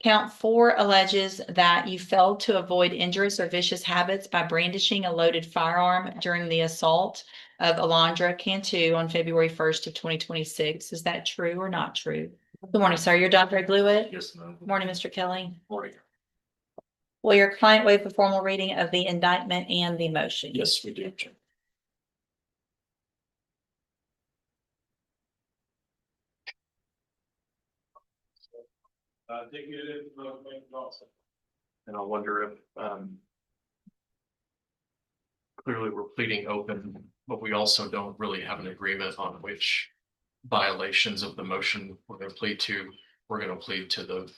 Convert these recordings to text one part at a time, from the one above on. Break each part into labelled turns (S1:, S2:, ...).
S1: Count 4 alleges that you failed to avoid injurious or vicious habits by brandishing a loaded firearm during the assault of Alondra Cantu on February 1st of 2026. Is that true or not true? Good morning, sir. You're Dr. Blewett?
S2: Yes, ma'am.
S1: Morning, Mr. Kelly.
S2: Morning.
S1: Will your client waive the formal reading of the indictment and the motion?
S2: Yes, we do. And I wonder if, clearly we're pleading open, but we also don't really have an agreement on which violations of the motion we're going to plead to. We're going to plead to the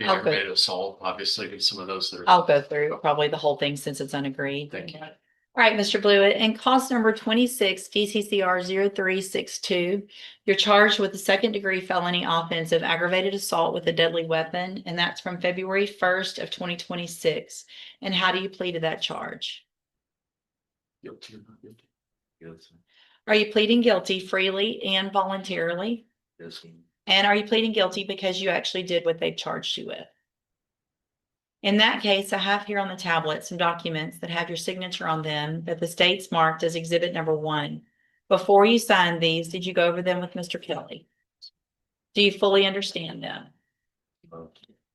S2: aggravated assault, obviously, and some of those that are.
S1: I'll go through probably the whole thing since it's unagreed.
S2: Thank you.
S1: All right, Mr. Blewett, in cause number 26 DCCR 0362, you're charged with the second-degree felony offense of aggravated assault with a deadly weapon, and that's from February 1st of 2026. And how do you plead to that charge?
S2: Guilty or not guilty? Guilty.
S1: Are you pleading guilty freely and voluntarily?
S2: Yes.
S1: And are you pleading guilty because you actually did what they charged you with? In that case, I have here on the tablet some documents that have your signature on them that the state's marked as exhibit number 1. Before you signed these, did you go over them with Mr. Kelly? Do you fully understand them?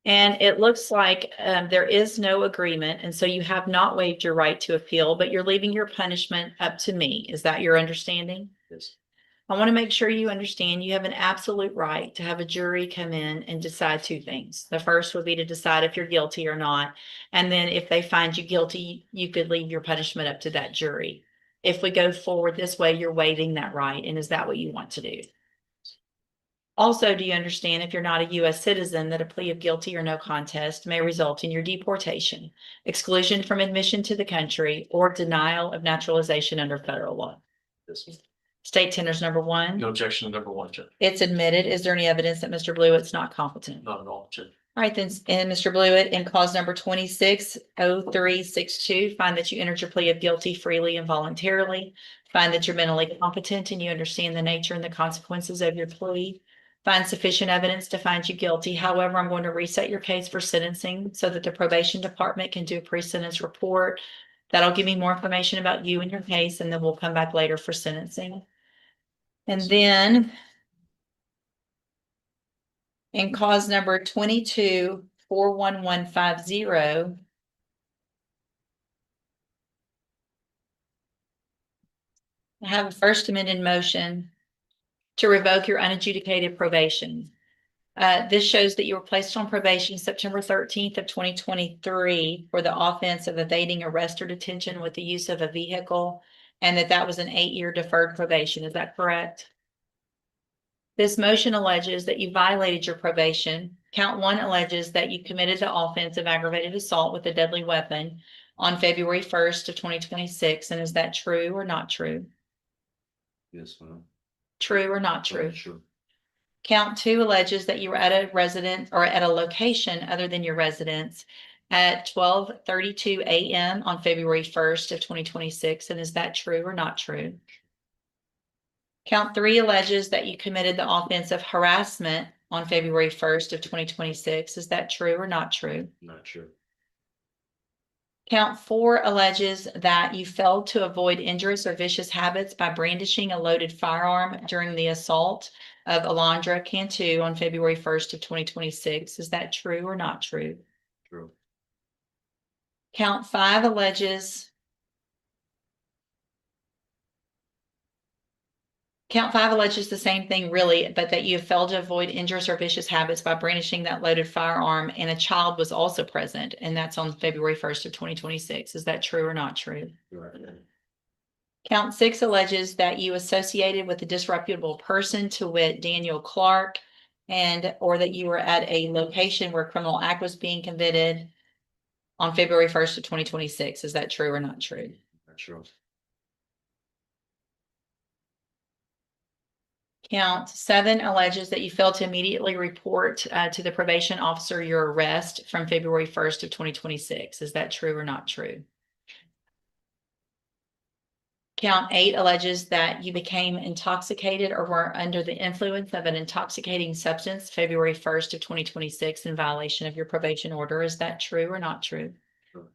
S1: And it looks like there is no agreement, and so you have not waived your right to appeal, but you're leaving your punishment up to me. Is that your understanding?
S2: Yes.
S1: I want to make sure you understand you have an absolute right to have a jury come in and decide 2 things. The first would be to decide if you're guilty or not. And then if they find you guilty, you could leave your punishment up to that jury. If we go forward this way, you're waiving that right. And is that what you want to do? Also, do you understand if you're not a U.S. citizen that a plea of guilty or no contest may result in your deportation, exclusion from admission to the country, or denial of naturalization under federal law?
S2: Yes.
S1: State tenders number 1.
S2: No objection to number 1, Judge.
S1: It's admitted. Is there any evidence that Mr. Blewett's not competent?
S2: Not at all, Judge.
S1: All right, then, and Mr. Blewett, in cause number 260362, find that you entered your plea of guilty freely and voluntarily. Find that you're mentally competent and you understand the nature and the consequences of your plea. Find sufficient evidence to find you guilty. However, I'm going to reset your case for sentencing so that the probation department can do a pre-sentence report. That'll give me more information about you and your case, and then we'll come back later for sentencing. And then in cause number 22-41150, I have a first amended motion to revoke your unadjudicated probation. This shows that you were placed on probation September 13th of 2023 for the offense of evading arrest or detention with the use of a vehicle, and that was an 8-year deferred probation. Is that correct? This motion alleges that you violated your probation. Count 1 alleges that you committed the offense of aggravated assault with a deadly weapon on February 1st of 2026. And is that true or not true?
S2: Yes, ma'am.
S1: True or not true?
S2: Sure.
S1: Count 2 alleges that you were at a residence or at a location other than your residence at 12:32 a.m. on February 1st of 2026. And is that true or not true? Count 3 alleges that you committed the offense of harassment on February 1st of 2026. Is that true or not true?
S2: Not sure.
S1: Count 4 alleges that you failed to avoid injurious or vicious habits by brandishing a loaded firearm during the assault of Alondra Cantu on February 1st of 2026. Is that true or not true?
S2: True.
S1: Count 5 alleges the same thing, really, but that you have failed to avoid injurious or vicious habits by brandishing that loaded firearm, and a child was also present, and that's on February 1st of 2026. Is that true or not true?
S2: Right.
S1: Count 6 alleges that you associated with a disreputable person, to wit, Daniel Clark, or that you were at a location where a criminal act was being committed on February 1st of 2026. Is that true or not true?
S2: Not sure.
S1: Count 7 alleges that you failed to immediately report to the probation officer your arrest from February 1st of 2026. Is that true or not true? Count 8 alleges that you became intoxicated or were under the influence of an intoxicating substance February 1st of 2026 in violation of your probation order. Is that true or not true?
S3: True.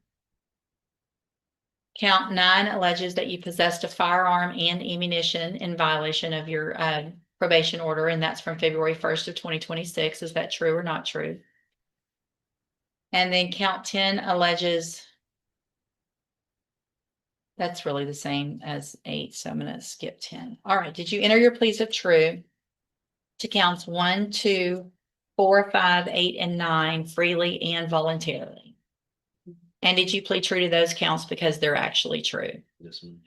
S1: Count 9 alleges that you possessed a firearm and ammunition in violation of your probation order, and that's from February 1st of 2026. Is that true or not true? And then count 10 alleges that's really the same as 8, so I'm going to skip 10. All right. Did you enter your pleas of true to counts 1, 2, 4, 5, 8, and 9 freely and voluntarily? And did you plead true to those counts because they're actually true?
S3: Yes, ma'am.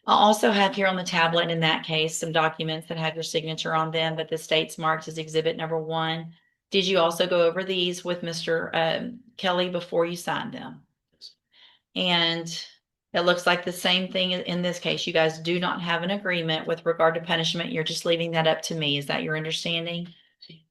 S1: I'll also have here on the tablet in that case some documents that have your signature on them, but the state's marked as exhibit number 1. Did you also go over these with Mr. Kelly before you signed them?
S3: Yes.
S1: And it looks like the same thing in this case. You guys do not have an agreement with regard to punishment. You're just leaving that up to me. Is that your understanding?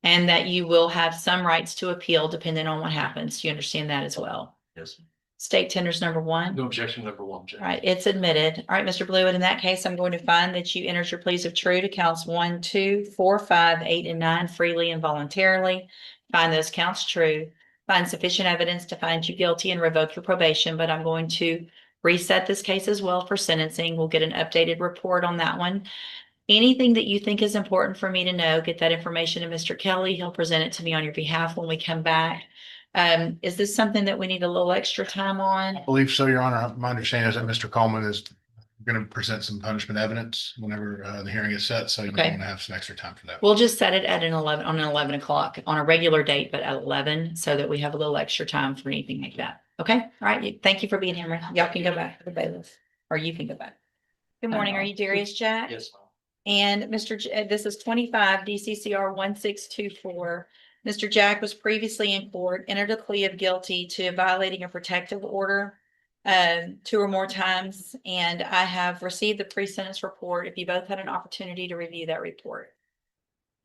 S1: And that you will have some rights to appeal depending on what happens. Do you understand that as well?
S3: Yes, ma'am.
S1: State tenders number 1.
S2: No objection, number 1, Judge.
S1: All right, it's admitted. All right, Mr. Blewett, in that case, I'm going to find that you entered your pleas of true to counts 1, 2, 4, 5, 8, and 9 freely and voluntarily. Find those counts true. Find sufficient evidence to find you guilty and revoke your probation, but I'm going to reset this case as well for sentencing. We'll get an updated report on that one. Anything that you think is important for me to know, get that information to Mr. Kelly. He'll present it to me on your behalf when we come back. Is this something that we need a little extra time on?
S4: I believe so, Your Honor. My understanding is that Mr. Coleman is going to present some punishment evidence whenever the hearing is set, so you're
S1: Okay.
S4: going to have some extra time for that.
S1: We'll just set it at an 11 o'clock on a regular date, but at 11, so that we have a little extra time for anything like that. Okay, all right. Thank you for being here. Y'all can go back to the bailiff, or you can go back. Good morning. Are you Darius Jack?
S3: Yes, ma'am.
S1: And this is 25 DCCR 1624. Mr. Jack was previously in court, entered a plea of guilty to violating a protective order 2 or more times, and I have received the pre-sentence report. If you both had an opportunity to review that report.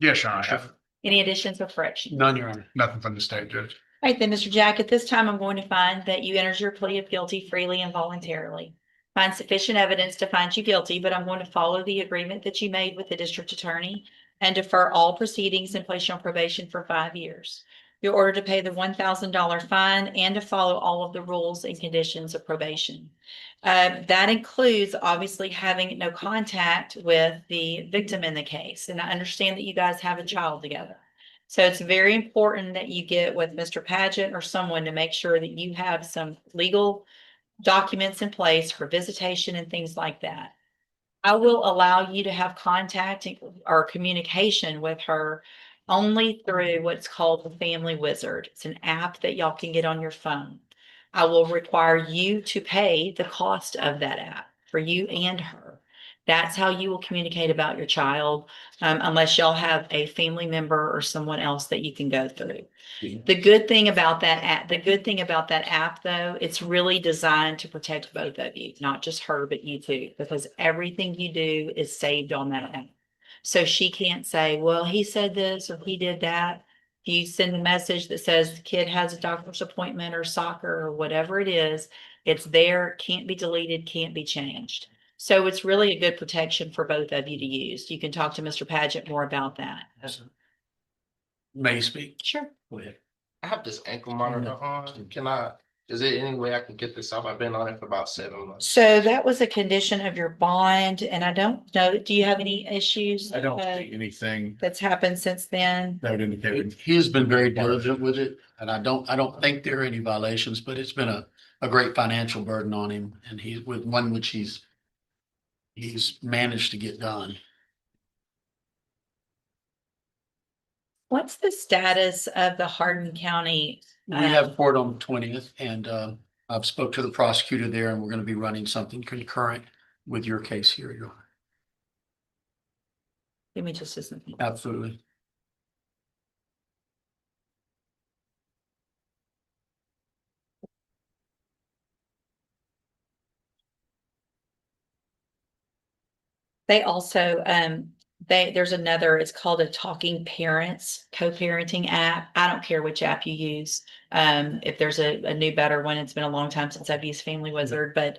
S4: Yes, Your Honor. I have
S1: Any additions or corrections?
S4: none, Your Honor. Nothing from the state judge.
S1: All right, then, Mr. Jack, at this time, I'm going to find that you entered your plea of guilty freely and voluntarily. Find sufficient evidence to find you guilty, but I'm going to follow the agreement that you made with the district attorney and defer all proceedings and place you on probation for 5 years. You're ordered to pay the $1,000 fine and to follow all of the rules and conditions of probation. That includes obviously having no contact with the victim in the case. And I understand that you guys have a child together. So it's very important that you get with Mr. Paget or someone to make sure that you have some legal documents in place for visitation and things like that. I will allow you to have contact or communication with her only through what's called the Family Wizard. It's an app that y'all can get on your phone. I will require you to pay the cost of that app for you and her. That's how you will communicate about your child, unless y'all have a family member or someone else that you can go through. The good thing about that app, though, it's really designed to protect both of you, not just her, but you too, because everything you do is saved on that app. So she can't say, well, he said this or he did that. If you send a message that says the kid has a doctor's appointment or soccer or whatever it is, it's there, can't be deleted, can't be changed. So it's really a good protection for both of you to use. You can talk to Mr. Paget more about that.
S5: May I speak?
S1: Sure.
S5: Go ahead.
S3: I have this ankle monitor on. Is there any way I can get this off? I've been on it for about 7 months.
S1: So that was a condition of your bond, and I don't know, do you have any issues?
S4: I don't see anything
S1: That's happened since then?
S4: that would indicate.
S5: He has been very diligent with it, and I don't think there are any violations, but it's been a great financial burden on him, and he's with one which he's managed to get done.
S1: What's the status of the Hardin County?
S5: We have court on the 20th, and I've spoke to the prosecutor there, and we're going to be running something concurrent with your case here, Your Honor.
S1: Give me just a second.
S5: Absolutely.
S1: They also, there's another, it's called a Talking Parents co-parenting app. I don't care which app you use. If there's a new better one, it's been a long time since I've used Family Wizard, but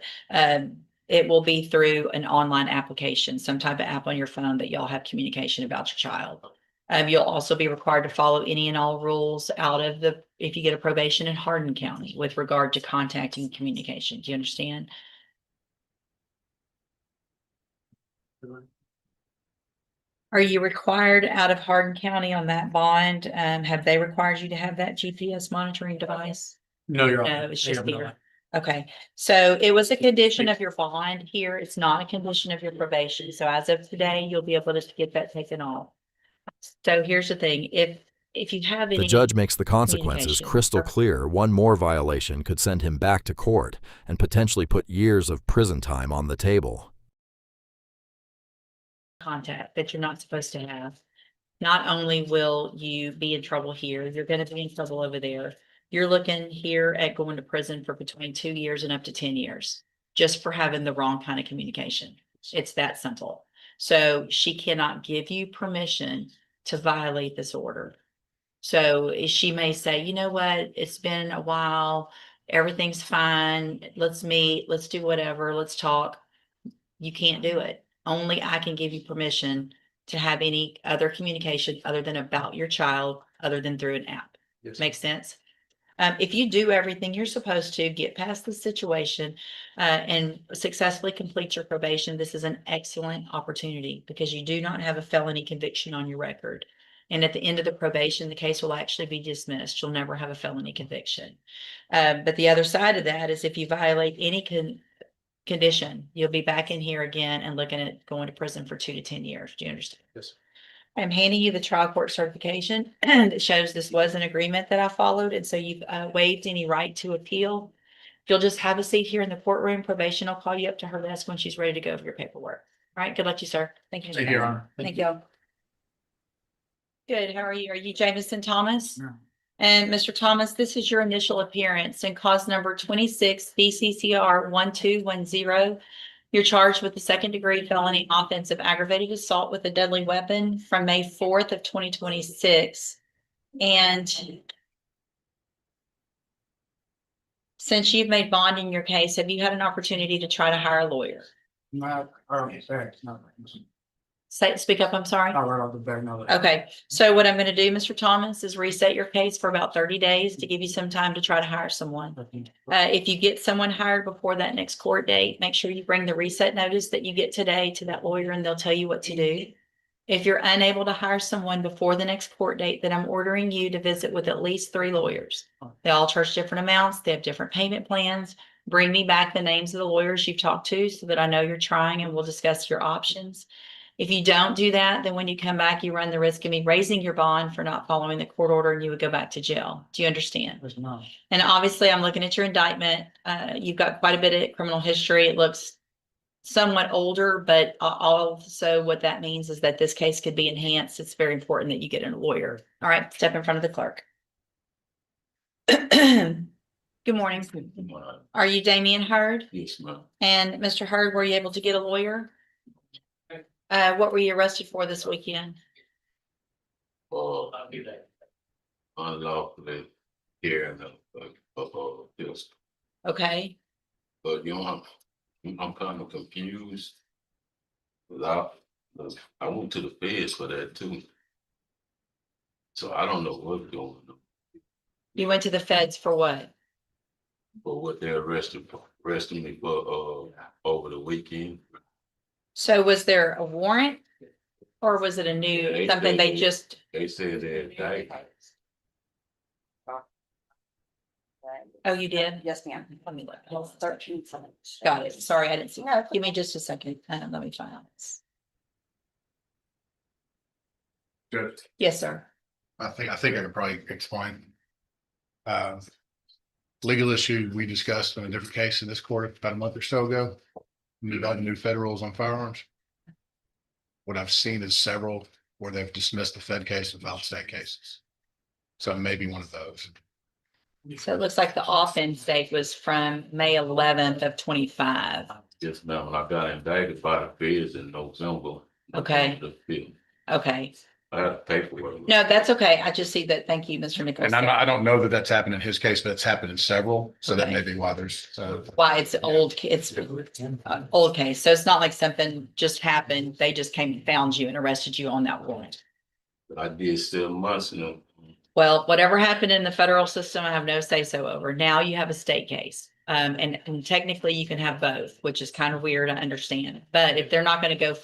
S1: it will be through an online application, some type of app on your phone that y'all have communication about your child. You'll also be required to follow any and all rules out of if you get a probation in Hardin County with regard to contacting communication. Do you understand? Are you required out of Hardin County on that bond? Have they required you to have that GPS monitoring device?
S5: No, Your
S1: No,
S5: Honor.
S1: it's
S5: They
S1: just
S5: have not.
S1: here. Okay, so it was a condition of your bond here. It's not a condition of your probation. So as of today, you'll be able to get that taken off. So here's the thing, if you have any.
S6: The judge makes the consequences
S1: communication
S6: crystal
S1: or-
S6: clear. One more violation could send him back to court and potentially put years of prison time on the table.
S1: Contact that you're not supposed to have. Not only will you be in trouble here, you're gonna be in trouble over there. You're looking here at going to prison for between 2 years and up to 10 years, just for having the wrong kind of communication. It's that simple. So she cannot give you permission to violate this order. So she may say, you know what, it's been a while, everything's fine, let's meet, let's do whatever, let's talk. You can't do it. Only I can give you permission to have any other communication other than about your child, other than through an app.
S3: Yes.
S1: Makes sense? If you do everything you're supposed to, get past the situation, and successfully complete your probation, this is an excellent opportunity because you do not have a felony conviction on your record. And at the end of the probation, the case will actually be dismissed. You'll never have a felony conviction. But the other side of that is if you violate any condition, you'll be back in here again and looking at going to prison for 2 to 10 years. Do you understand?
S3: Yes.
S1: I'm handing you the trial court certification that shows this was an agreement that I followed, and so you've waived any right to appeal. If you'll just have a seat here in the courtroom, probation will call you up to her desk when she's ready to go over your paperwork. All right, good luck to you, sir. Thank you. Mr.
S5: Thank you, Your
S1: Barron.
S5: Honor.
S1: Thank you. Good, how are you? Are you Jameson Thomas?
S5: Yeah.
S1: And Mr. Thomas, this is your initial appearance in cause number 26 BCCR 1210. You're charged with the second-degree felony offense of aggravated assault with a deadly weapon from May 4th of 2026. And since you've made bond in your case, have you had an opportunity to try to hire a lawyer?
S7: Not, thanks, no,
S1: Speak up, I'm sorry.
S7: not right off the bat, no.
S1: Okay, so what I'm gonna do, Mr. Thomas, is reset your case for about 30 days to give you some time to try to hire someone. If you get someone hired before that next court date, make sure you bring the reset notice that you get today to that lawyer and they'll tell you what to do. If you're unable to hire someone before the next court date, then I'm ordering you to visit with at least 3 lawyers. They all charge different amounts. They have different payment plans. Bring me back the names of the lawyers you've talked to so that I know you're trying and we'll discuss your options. If you don't do that, then when you come back, you run the risk of me raising your bond for not following the court order and you would go back to jail. Do you understand?
S7: Yes, no.
S1: And obviously, I'm looking at your indictment. You've got quite a bit of criminal history. It looks somewhat older, but also what that means is that this case could be enhanced. It's very important that you get a lawyer. All right, step in front of the clerk. Good morning. Are you Damian Hurd?
S8: Yes, ma'am.
S1: And Mr. Hurd, were you able to get a lawyer? What were you arrested for this weekend?
S8: Unlawfully carrying a pistol.
S1: Okay,
S8: But you know, I'm kind of confused. 'Cause I went to the feds for that too. So I don't know what's going on,
S1: you went to the feds for what?
S8: but what they arresting me for, over the weekend.
S1: So was there a warrant? Or was it a new,
S8: They
S1: something they
S8: said-
S1: just,
S8: They said they indicted.
S1: oh, you did?
S9: Yes, ma'am.
S1: Let me look.
S9: 13 seconds.
S1: Got it. Sorry, I didn't see.
S9: No, it's
S1: Give me just a second. Let me find out.
S4: Good.
S1: Yes, sir.
S4: I think I could probably explain. Legal issue we discussed in a different case in this court about a month or so ago. About the new federals on firearms. What I've seen is several where they've dismissed the Fed case and filed state cases. So maybe one of those.
S1: So it looks like the offense date was from May 11th of 25.
S8: Yes, ma'am. I got indicted by the feds in November.
S1: Okay.
S8: The 5th.
S1: Okay,
S8: I had to pay for it.
S1: No, that's okay. I just see that. Thank you, Mr. Nichols.
S4: And I don't know that that's happened in his case, but it's happened in several. So that
S1: Okay.
S4: may be why there's,
S1: Why it's old case. So it's not like something just happened. They just came and found you and arrested you on that warrant.
S8: I did 7 months, you know.
S1: Well, whatever happened in the federal system, I have no say so over. Now you have a state case. And technically you can have both, which is kind of weird. I understand. But if they're not going to go